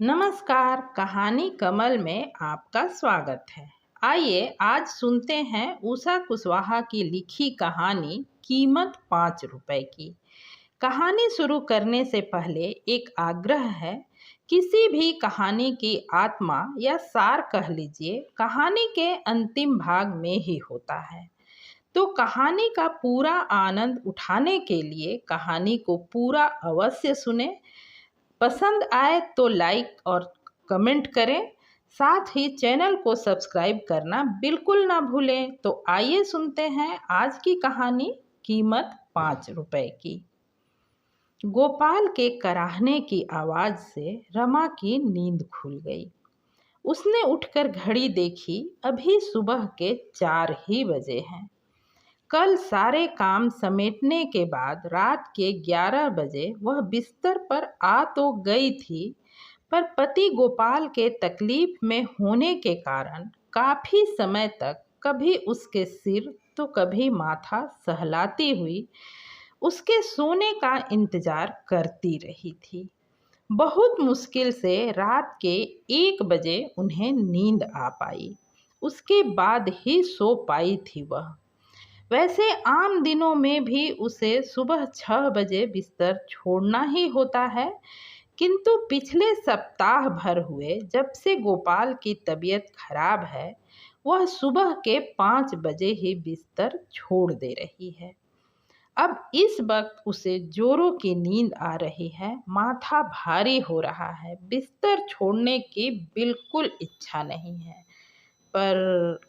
नमस्कार, कहानी कमल में आपका स्वागत है। आइए आज सुनते हैं उषा कुशवाहा की लिखी कहानी कीमत 5 रुपए की। कहानी शुरू करने से पहले एक आग्रह है। किसी भी कहानी की आत्मा या सार कह लीजिए कहानी के अंतिम भाग में ही होता है। तो कहानी का पूरा आनंद उठाने के लिए कहानी को पूरा अवश्य सुने। पसंद आए तो लाइक और कमेंट करें। साथ ही चैनल को सब्सक्राइब करना बिल्कुल ना भूलें। तो आइए सुनते हैं आज की कहानी कीमत 5 रुपए की। गोपाल के कराहने की आवाज से रमा की नींद खुल गई। उसने उठकर घड़ी देखी, अभी सुबह के 4 ही बजे हैं। कल सारे काम समेटने के बाद रात के 11 बजे वह बिस्तर पर आ तो गई थी, पर पति गोपाल के तकलीफ में होने के कारण काफी समय तक कभी उसके सिर तो कभी माथा सहलाती हुई उसके सोने का इंतजार करती रही थी। बहुत मुश्किल से रात के 1 बजे उन्हें नींद आ पाई। उसके बाद ही सो पाई थी वह। वैसे आम दिनों में भी उसे सुबह 6 बजे बिस्तर छोड़ना ही होता है, किंतु पिछले सप्ताह भर हुए जब से गोपाल की तबीयत खराब है, वह सुबह के 5 बजे ही बिस्तर छोड़ दे रही है। अब इस वक्त उसे जोरों की नींद आ रही है, माथा भारी हो रहा है, बिस्तर छोड़ने की बिल्कुल इच्छा नहीं है। पर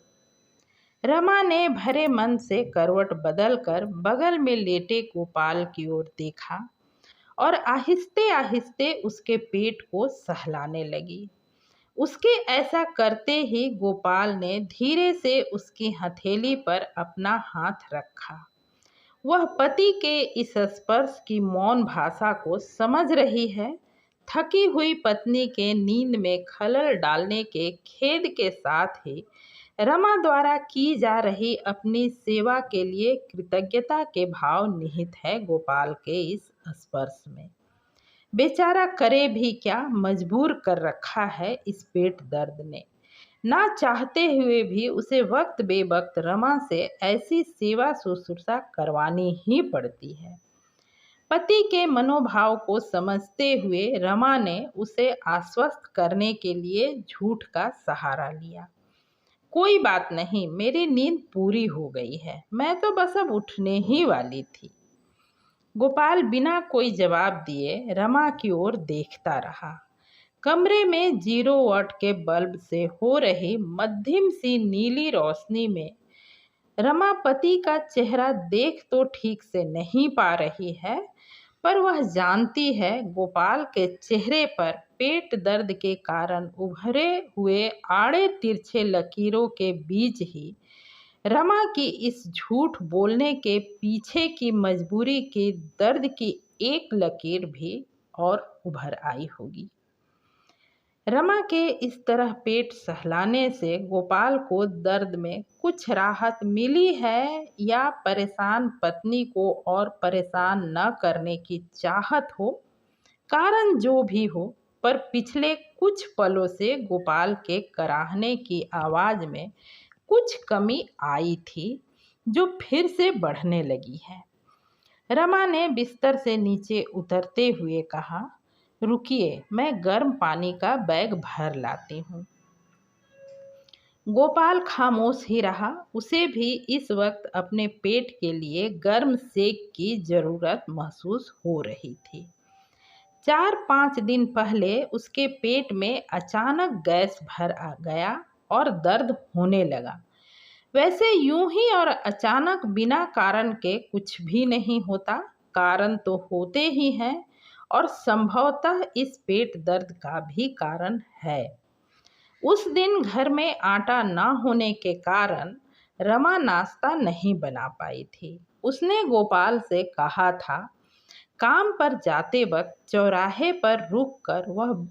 रमा ने भरे मन से करवट बदलकर बगल में लेटे गोपाल की ओर देखा और आहिस्ते आहिस्ते उसके पेट को सहलाने लगी। उसके ऐसा करते ही गोपाल ने धीरे से उसकी हथेली पर अपना हाथ रखा। वह पति के इस स्पर्श की मौन भाषा को समझ रही है। थकी हुई पत्नी के नींद में खलल डालने के खेद के साथ ही रमा द्वारा की जा रही अपनी सेवा के लिए कृतज्ञता के भाव निहित है गोपाल के इस स्पर्श में। बेचारा करे भी क्या, मजबूर कर रखा है इस पेट दर्द ने। ना चाहते हुए भी उसे वक्त बेवक्त रमा से ऐसी सेवा शुश्रूषा करवानी ही पड़ती है। पति के मनोभाव को समझते हुए रमा ने उसे आश्वस्त करने के लिए झूठ का सहारा लिया। कोई बात नहीं, मेरी नींद पूरी हो गई है, मैं तो बस अब उठने ही वाली थी। गोपाल बिना कोई जवाब दिए रमा की ओर देखता रहा। कमरे में 0 वाट के बल्ब से हो रही मध्यम सी नीली रोशनी में रमा पति का चेहरा देख तो ठीक से नहीं पा रही है, पर वह जानती है गोपाल के चेहरे पर पेट दर्द के कारण उभरे हुए आड़े तिरछे लकीरों के बीच ही रमा की इस झूठ बोलने के पीछे की मजबूरी की दर्द की एक लकीर भी और उभर आई होगी। रमा के इस तरह पेट सहलाने से गोपाल को दर्द में कुछ राहत मिली है या परेशान पत्नी को और परेशान न करने की चाहत हो, कारण जो भी हो, पर पिछले कुछ पलों से गोपाल के कराहने की आवाज में कुछ कमी आई थी जो फिर से बढ़ने लगी है। रमा ने बिस्तर से नीचे उतरते हुए कहा, रुकिए, मैं गर्म पानी का बैग भर लाती हूँ। गोपाल खामोश ही रहा। उसे भी इस वक्त अपने पेट के लिए गर्म सेक की जरूरत महसूस हो रही थी। 4-5 दिन पहले उसके पेट में अचानक गैस भर आ गया और दर्द होने लगा। वैसे यूं ही और अचानक बिना कारण के कुछ भी नहीं होता, कारण तो होते ही हैं और संभवतः इस पेट दर्द का भी कारण है। उस दिन घर में आटा न होने के कारण रमा नाश्ता नहीं बना पाई थी। उसने गोपाल से कहा था काम पर जाते वक्त चौराहे पर रुककर वह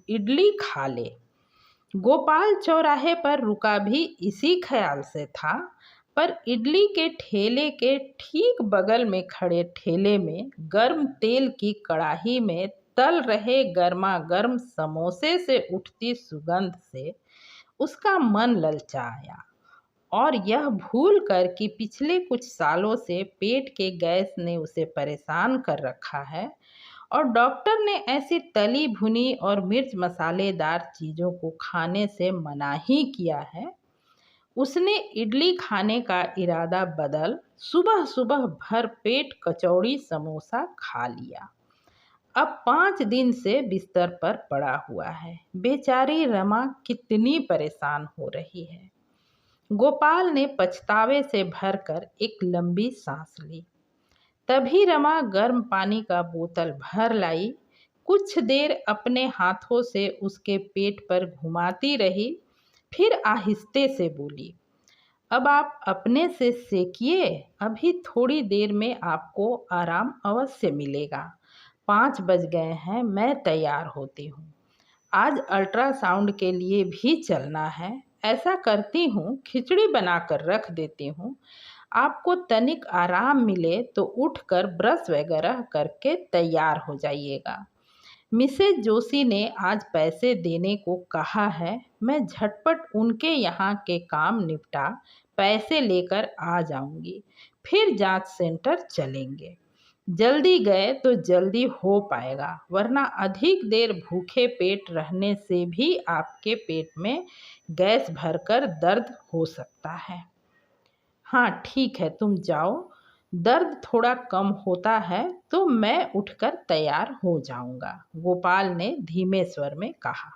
इडली खा ले। गोपाल चौराहे पर रुका भी इसी ख्याल से था, पर इडली के ठेले के ठीक बगल में खड़े ठेले में गर्म तेल की कड़ाही में तल रहे गर्मा गर्म समोसे से उठती सुगंध से उसका मन ललचाया और यह भूल कर कि पिछले कुछ सालों से पेट के गैस ने उसे परेशान कर रखा है और डॉक्टर ने ऐसी तली भुनी और मिर्च मसालेदार चीज़ों को खाने से मना ही किया है, उसने इडली खाने का इरादा बदल सुबह सुबह भर पेट कचौड़ी समोसा खा लिया। अब 5 दिन से बिस्तर पर पड़ा हुआ है। बेचारी रमा कितनी परेशान हो रही है। गोपाल ने पछतावे से भरकर एक लंबी सांस ली। तभी रमा गर्म पानी का बोतल भर लाई, कुछ देर अपने हाथों से उसके पेट पर घुमाती रही, फिर आहिस्ते से बोली, अब आप अपने से सेकिए, अभी थोड़ी देर में आपको आराम अवश्य मिलेगा। 5 बज गए हैं, मैं तैयार होती हूँ। आज अल्ट्रासाउंड के लिए भी चलना है। ऐसा करती हूँ, खिचड़ी बनाकर रख देती हूँ, आपको तनिक आराम मिले तो उठकर ब्रश वगैरह करके तैयार हो जाइएगा। मिसेज जोशी ने आज पैसे देने को कहा है, मैं झटपट उनके यहाँ के काम निपटा पैसे लेकर आ जाऊंगी, फिर जांच सेंटर चलेंगे। जल्दी गए तो जल्दी हो पाएगा, वरना अधिक देर भूखे पेट रहने से भी आपके पेट में गैस भरकर दर्द हो सकता है। हाँ ठीक है, तुम जाओ, दर्द थोड़ा कम होता है तो मैं उठकर तैयार हो जाऊंगा, गोपाल ने धीमे स्वर में कहा।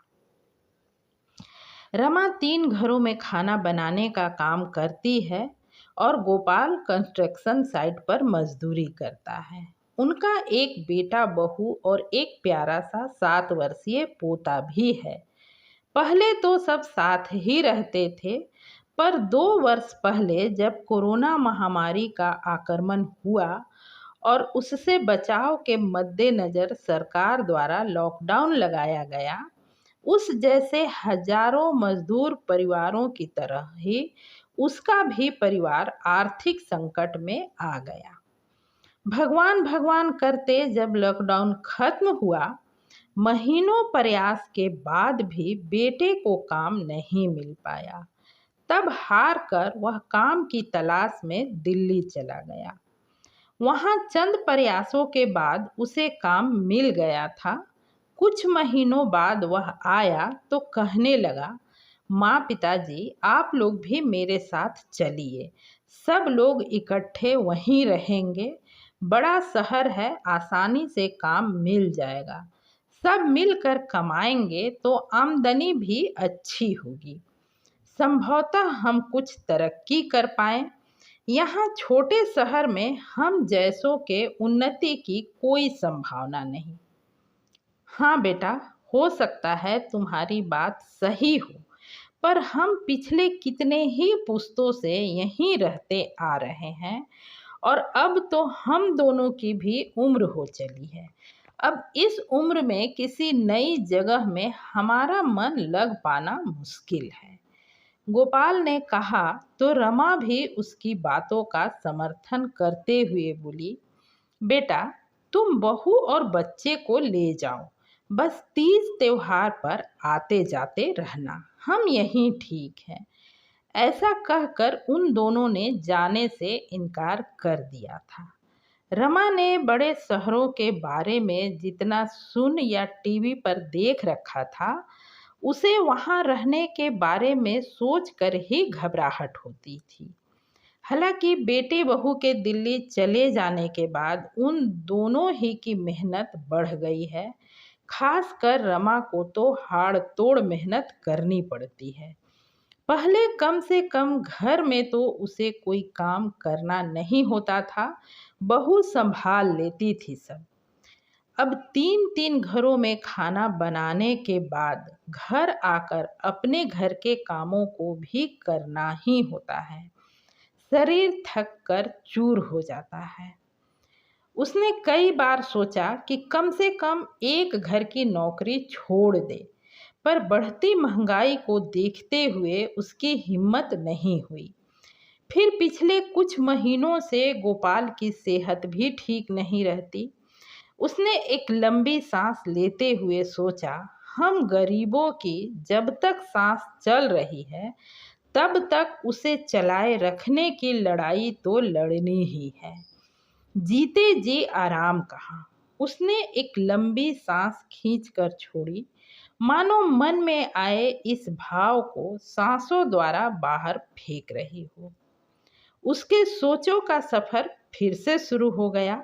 रमा 3 घरों में खाना बनाने का काम करती है और गोपाल कंस्ट्रक्शन साइट पर मजदूरी करता है। उनका एक बेटा बहू और एक प्यारा सा 7 वर्षीय पोता भी है। पहले तो सब साथ ही रहते थे, पर 2 वर्ष पहले जब कोरोना महामारी का आक्रमण हुआ और उससे बचाव के मद्देनज़र सरकार द्वारा लॉकडाउन लगाया गया, उस जैसे हजारों मजदूर परिवारों की तरह ही उसका भी परिवार आर्थिक संकट में आ गया। भगवान भगवान करते जब लॉकडाउन खत्म हुआ, महीनों प्रयास के बाद भी बेटे को काम नहीं मिल पाया। तब हार कर वह काम की तलाश में दिल्ली चला गया। वहाँ चंद प्रयासों के बाद उसे काम मिल गया था। कुछ महीनों बाद वह आया तो कहने लगा, माँ पिताजी आप लोग भी मेरे साथ चलिए, सब लोग इकट्ठे वहीं रहेंगे, बड़ा शहर है, आसानी से काम मिल जाएगा, सब मिलकर कमाएंगे तो आमदनी भी अच्छी होगी, संभवतः हम कुछ तरक्की कर पाएं। यहाँ छोटे शहर में हम जैसों के उन्नति की कोई संभावना नहीं। हाँ बेटा, हो सकता है तुम्हारी बात सही हो, पर हम पिछले कितने ही पुश्तों से यहीं रहते आ रहे हैं और अब तो हम दोनों की भी उम्र हो चली है। अब इस उम्र में किसी नई जगह में हमारा मन लग पाना मुश्किल है। गोपाल ने कहा तो रमा भी उसकी बातों का समर्थन करते हुए बोली, बेटा तुम बहू और बच्चे को ले जाओ, बस तीज त्योहार पर आते जाते रहना, हम यहीं ठीक हैं। ऐसा कहकर उन दोनों ने जाने से इनकार कर दिया था। रमा ने बड़े शहरों के बारे में जितना सुन या टीवी पर देख रखा था, उसे वहाँ रहने के बारे में सोचकर ही घबराहट होती थी। हालांकि बेटे बहू के दिल्ली चले जाने के बाद उन दोनों ही की मेहनत बढ़ गई है। खासकर रमा को तो हाड़ तोड़ मेहनत करनी पड़ती है। पहले कम से कम घर में तो उसे कोई काम करना नहीं होता था, बहू संभाल लेती थी सब। अब 3-3 घरों में खाना बनाने के बाद घर आकर अपने घर के कामों को भी करना ही होता है। शरीर थक कर चूर हो जाता है। उसने कई बार सोचा कि कम से कम एक घर की नौकरी छोड़ दे, पर बढ़ती महंगाई को देखते हुए उसकी हिम्मत नहीं हुई। फिर पिछले कुछ महीनों से गोपाल की सेहत भी ठीक नहीं रहती। उसने एक लंबी सांस लेते हुए सोचा, हम गरीबों की जब तक सांस चल रही है तब तक उसे चलाए रखने की लड़ाई तो लड़नी ही है। जीते जी आराम कहाँ। उसने एक लंबी सांस खींचकर छोड़ी, मानो मन में आए इस भाव को सांसों द्वारा बाहर फेंक रही हो। उसके सोचों का सफर फिर से शुरू हो गया।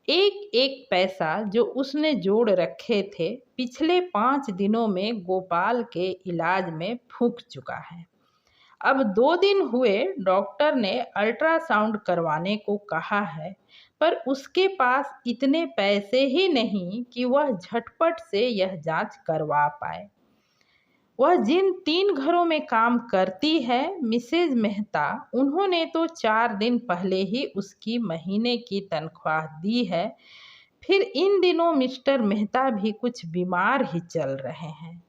एक एक पैसा जो उसने जोड़ रखे थे पिछले 5 दिनों में गोपाल के इलाज में फूंक चुका है। अब 2 दिन हुए डॉक्टर ने अल्ट्रासाउंड करवाने को कहा है, पर उसके पास इतने पैसे ही नहीं कि वह झटपट से यह जांच करवा पाए। वह जिन 3 घरों में काम करती है, मिसेज मेहता, उन्होंने तो 4 दिन पहले ही उसकी महीने की तनख्वाह दी है। फिर इन दिनों मिस्टर मेहता भी कुछ बीमार ही चल रहे हैं,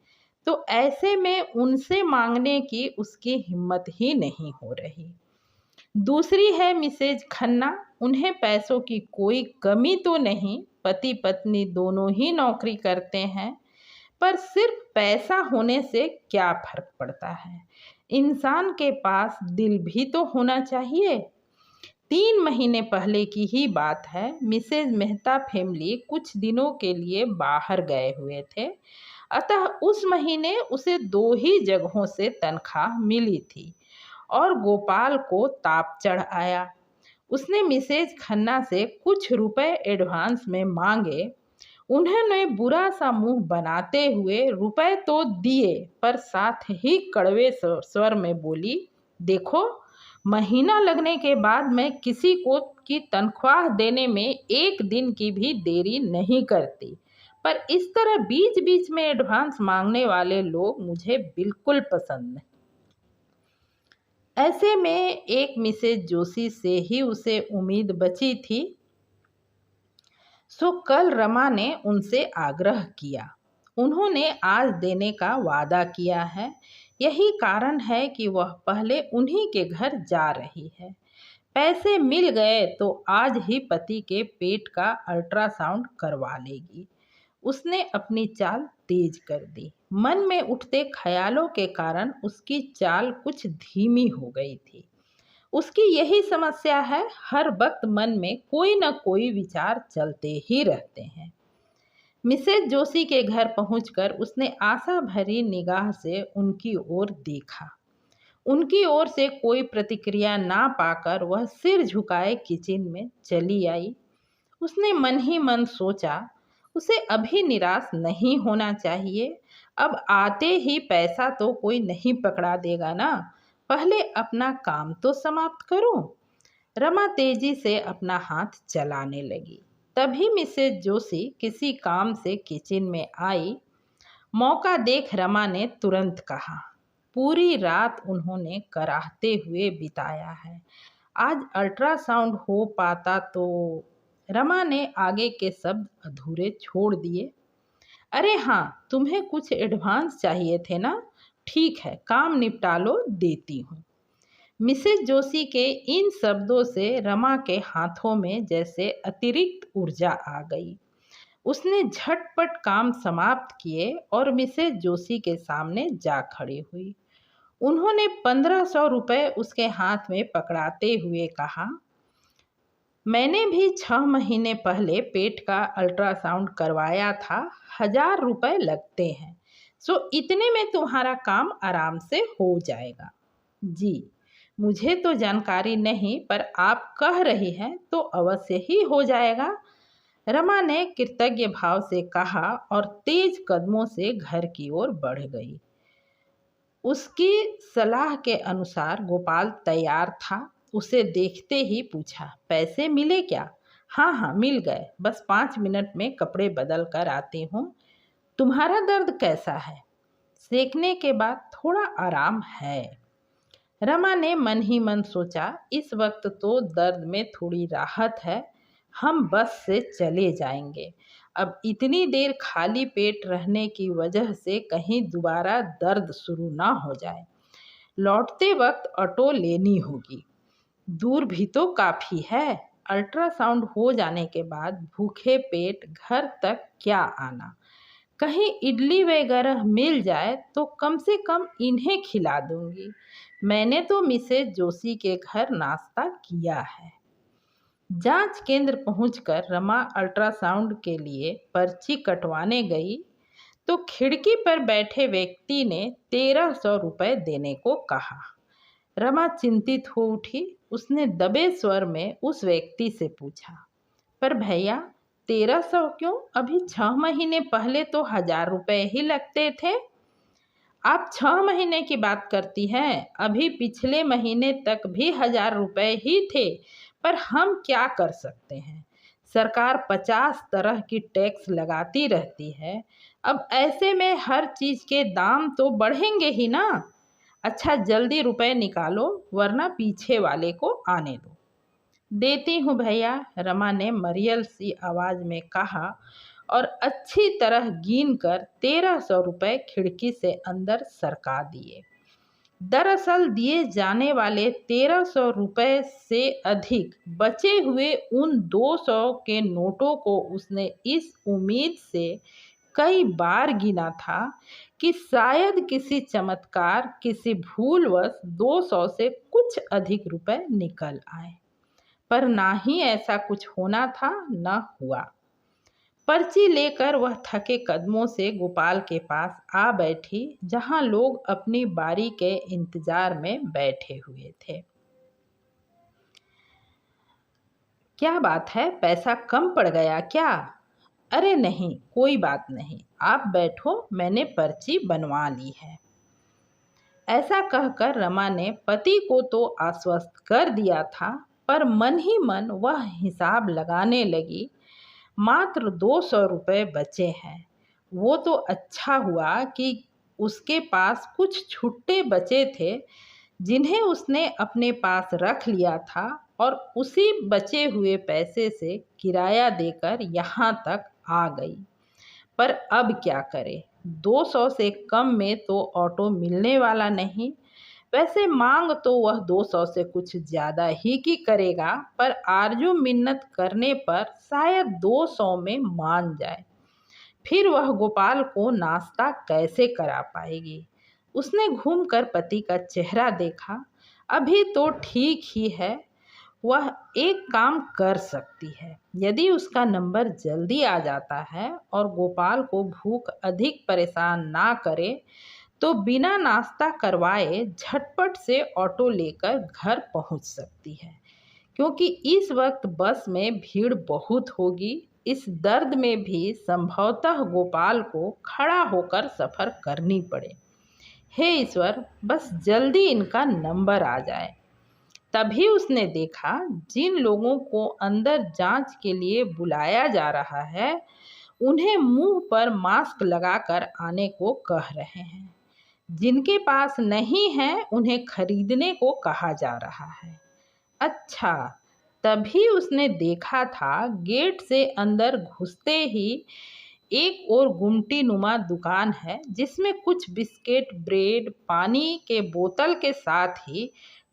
तो ऐसे में उनसे मांगने की उसकी हिम्मत ही नहीं हो रही। दूसरी है मिसेज खन्ना, उन्हें पैसों की कोई कमी तो नहीं, पति पत्नी दोनों ही नौकरी करते हैं, पर सिर्फ पैसा होने से क्या फर्क पड़ता है। इंसान के पास दिल भी तो होना चाहिए। 3 महीने पहले की ही बात है, मिसेज मेहता फैमिली कुछ दिनों के लिए बाहर गए हुए थे, अतः उस महीने उसे 2 ही जगहों से तनख्वाह मिली थी और गोपाल को ताप चढ़ आया। उसने मिसेज खन्ना से कुछ रुपए एडवांस में मांगे। उन्होंने बुरा सा मुंह बनाते हुए रुपए तो दिए, पर साथ ही कड़वे स्वर में बोली, देखो, महीना लगने के बाद मैं किसी को की तनख्वाह देने में 1 दिन की भी देरी नहीं करती, पर इस तरह बीच बीच में एडवांस मांगने वाले लोग मुझे बिल्कुल पसंद नहीं। ऐसे में एक मिसेज जोशी से ही उसे उम्मीद बची थी, सो कल रमा ने उनसे आग्रह किया। उन्होंने आज देने का वादा किया है। यही कारण है कि वह पहले उन्हीं के घर जा रही है। पैसे मिल गए तो आज ही पति के पेट का अल्ट्रासाउंड करवा लेगी। उसने अपनी चाल तेज कर दी। मन में उठते ख्यालों के कारण उसकी चाल कुछ धीमी हो गई थी। उसकी यही समस्या है, हर वक्त मन में कोई न कोई विचार चलते ही रहते हैं। मिसेज जोशी के घर पहुंचकर उसने आशा भरी निगाह से उनकी ओर देखा। उनकी ओर से कोई प्रतिक्रिया ना पाकर वह सिर झुकाए किचन में चली आई। उसने मन ही मन सोचा, उसे अभी निराश नहीं होना चाहिए। अब आते ही पैसा तो कोई नहीं पकड़ा देगा ना, पहले अपना काम तो समाप्त करो। रमा तेजी से अपना हाथ चलाने लगी। तभी मिसेज जोशी किसी काम से किचन में आई। मौका देख रमा ने तुरंत कहा, पूरी रात उन्होंने कराहते हुए बिताया है, आज अल्ट्रासाउंड हो पाता तो। रमा ने आगे के शब्द अधूरे छोड़ दिए। अरे हाँ, तुम्हें कुछ एडवांस चाहिए थे ना, ठीक है, काम निपटा लो, देती हूँ। मिसेज जोशी के इन शब्दों से रमा के हाथों में जैसे अतिरिक्त ऊर्जा आ गई। उसने झटपट काम समाप्त किए और मिसेज जोशी के सामने जा खड़ी हुई। उन्होंने 1500 रुपये उसके हाथ में पकड़ाते हुए कहा, मैंने भी 6 महीने पहले पेट का अल्ट्रासाउंड करवाया था, 1000 रुपये लगते हैं, सो इतने में तुम्हारा काम आराम से हो जाएगा। जी, मुझे तो जानकारी नहीं, पर आप कह रही हैं तो अवश्य ही हो जाएगा। रमा ने कृतज्ञ भाव से कहा और तेज कदमों से घर की ओर बढ़ गई। उसकी सलाह के अनुसार गोपाल तैयार था। उसे देखते ही पूछा, पैसे मिले क्या? हाँ हाँ, मिल गए, बस 5 मिनट में कपड़े बदल कर आती हूँ। तुम्हारा दर्द कैसा है? सेकने के बाद थोड़ा आराम है। रमा ने मन ही मन सोचा, इस वक्त तो दर्द में थोड़ी राहत है, हम बस से चले जाएंगे। अब इतनी देर खाली पेट रहने की वजह से कहीं दोबारा दर्द शुरू ना हो जाए। लौटते वक्त ऑटो लेनी होगी, दूर भी तो काफ़ी है। अल्ट्रासाउंड हो जाने के बाद भूखे पेट घर तक क्या आना। कहीं इडली वगैरह मिल जाए तो कम से कम इन्हें खिला दूंगी। मैंने तो मिसेज जोशी के घर नाश्ता किया है। जांच केंद्र पहुंचकर रमा अल्ट्रासाउंड के लिए पर्ची कटवाने गई तो खिड़की पर बैठे व्यक्ति ने 1300 रुपये देने को कहा। रमा चिंतित हो उठी। उसने दबे स्वर में उस व्यक्ति से पूछा, पर भैया 1300 क्यों? अभी 6 महीने पहले तो 1000 रुपये ही लगते थे। आप 6 महीने की बात करती हैं? अभी पिछले महीने तक भी 1000 रुपये ही थे। पर हम क्या कर सकते हैं, सरकार 50 तरह की टैक्स लगाती रहती है। अब ऐसे में हर चीज़ के दाम तो बढ़ेंगे ही ना। अच्छा जल्दी रुपए निकालो वरना पीछे वाले को आने दो। देती हूँ भैया, रमा ने मरियल सी आवाज़ में कहा और अच्छी तरह गिन कर 1300 रुपये खिड़की से अंदर सरका दिए। दरअसल दिए जाने वाले 1300 रुपये से अधिक बचे हुए उन 200 के नोटों को उसने इस उम्मीद से कई बार गिना था कि शायद किसी चमत्कार, किसी भूलवश 200 से कुछ अधिक रुपए निकल आए। पर ना ही ऐसा कुछ होना था, न हुआ। पर्ची लेकर वह थके कदमों से गोपाल के पास आ बैठी, जहां लोग अपनी बारी के इंतजार में बैठे हुए थे। क्या बात है, पैसा कम पड़ गया क्या? अरे नहीं, कोई बात नहीं, आप बैठो, मैंने पर्ची बनवा ली है। ऐसा कहकर रमा ने पति को तो आश्वस्त कर दिया था, पर मन ही मन वह हिसाब लगाने लगी। मात्र 200 रुपये बचे हैं। वो तो अच्छा हुआ कि उसके पास कुछ छुट्टे बचे थे, जिन्हें उसने अपने पास रख लिया था और उसी बचे हुए पैसे से किराया देकर यहाँ तक आ गई। पर अब क्या करे, 200 से कम में तो ऑटो मिलने वाला नहीं। वैसे मांग तो वह 200 से कुछ ज़्यादा ही की करेगा, पर आरजू मिन्नत करने पर शायद 200 में मान जाए। फिर वह गोपाल को नाश्ता कैसे करा पाएगी? उसने घूमकर पति का चेहरा देखा। अभी तो ठीक ही है। वह एक काम कर सकती है। यदि उसका नंबर जल्दी आ जाता है और गोपाल को भूख अधिक परेशान ना करे तो बिना नाश्ता करवाए झटपट से ऑटो लेकर घर पहुंच सकती है, क्योंकि इस वक्त बस में भीड़ बहुत होगी। इस दर्द में भी संभवतः गोपाल को खड़ा होकर सफ़र करनी पड़े। हे ईश्वर, बस जल्दी इनका नंबर आ जाए। तभी उसने देखा जिन लोगों को अंदर जांच के लिए बुलाया जा रहा है, उन्हें मुंह पर मास्क लगाकर आने को कह रहे हैं। जिनके पास नहीं है उन्हें खरीदने को कहा जा रहा है। अच्छा, तभी उसने देखा था गेट से अंदर घुसते ही एक और गुमटी नुमा दुकान है, जिसमें कुछ बिस्किट, ब्रेड, पानी के बोतल के साथ ही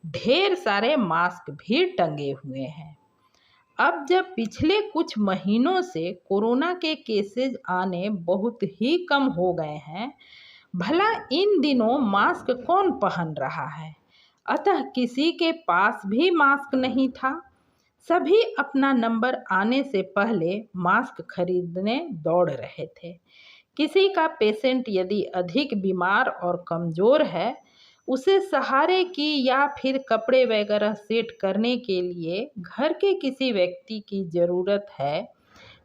ढेर सारे मास्क भी टंगे हुए हैं। अब जब पिछले कुछ महीनों से कोरोना के केसेस आने बहुत ही कम हो गए हैं, भला इन दिनों मास्क कौन पहन रहा है? अतः किसी के पास भी मास्क नहीं था। सभी अपना नंबर आने से पहले मास्क खरीदने दौड़ रहे थे। किसी का पेशेंट यदि अधिक बीमार और कमज़ोर है, उसे सहारे की या फिर कपड़े वगैरह सेट करने के लिए घर के किसी व्यक्ति की ज़रूरत है,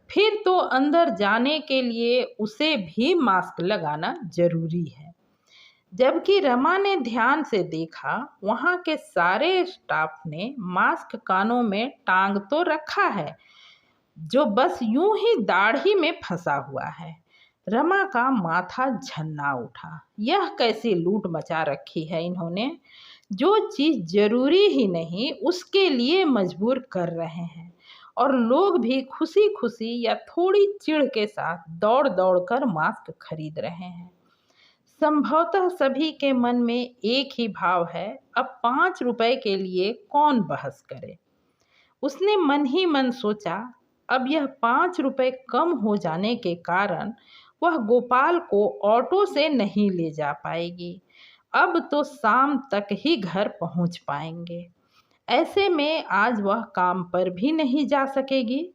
फिर तो अंदर जाने के लिए उसे भी मास्क लगाना जरूरी है। जबकि रमा ने ध्यान से देखा, वहाँ के सारे स्टाफ ने मास्क कानों में टांग तो रखा है, जो बस यूं ही दाढ़ी में फंसा हुआ है। रमा का माथा झन्ना उठा। यह कैसी लूट मचा रखी है इन्होंने, जो चीज़ जरूरी ही नहीं उसके लिए मजबूर कर रहे हैं, और लोग भी खुशी खुशी या थोड़ी चिढ़ के साथ दौड़ दौड़ कर मास्क खरीद रहे हैं। संभवतः सभी के मन में एक ही भाव है, अब 5 रुपए के लिए कौन बहस करे। उसने मन ही मन सोचा, अब यह 5 रुपए कम हो जाने के कारण वह गोपाल को ऑटो से नहीं ले जा पाएगी। अब तो शाम तक ही घर पहुंच पाएंगे। ऐसे में आज वह काम पर भी नहीं जा सकेगी।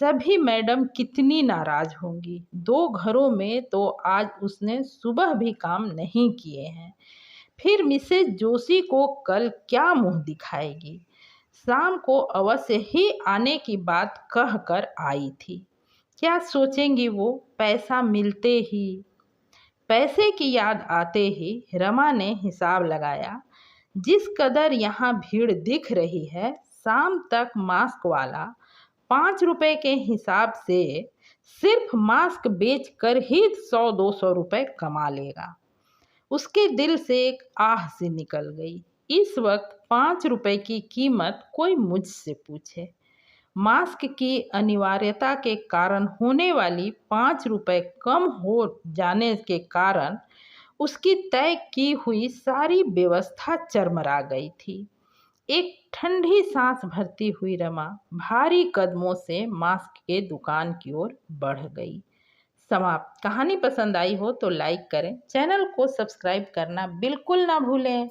सभी मैडम कितनी नाराज होंगी। 2 घरों में तो आज उसने सुबह भी काम नहीं किए हैं। फिर मिसेज जोशी को कल क्या मुंह दिखाएगी। शाम को अवश्य ही आने की बात कहकर आई थी। क्या सोचेंगी वो पैसा मिलते ही। पैसे की याद आते ही रमा ने हिसाब लगाया। जिस कदर यहाँ भीड़ दिख रही है, शाम तक मास्क वाला 5 रुपए के हिसाब से सिर्फ मास्क बेचकर ही 100-200 रुपए कमा लेगा। उसके दिल से एक आह सी निकल गई। इस वक्त 5 रुपए की कीमत कोई मुझसे पूछे। मास्क की अनिवार्यता के कारण होने वाली 5 रुपए कम हो जाने के कारण उसकी तय की हुई सारी व्यवस्था चरमरा गई थी। एक ठंडी सांस भरती हुई रमा भारी कदमों से मास्क के दुकान की ओर बढ़ गई। समाप्त। कहानी पसंद आई हो तो लाइक करें, चैनल को सब्सक्राइब करना बिल्कुल ना भूलें।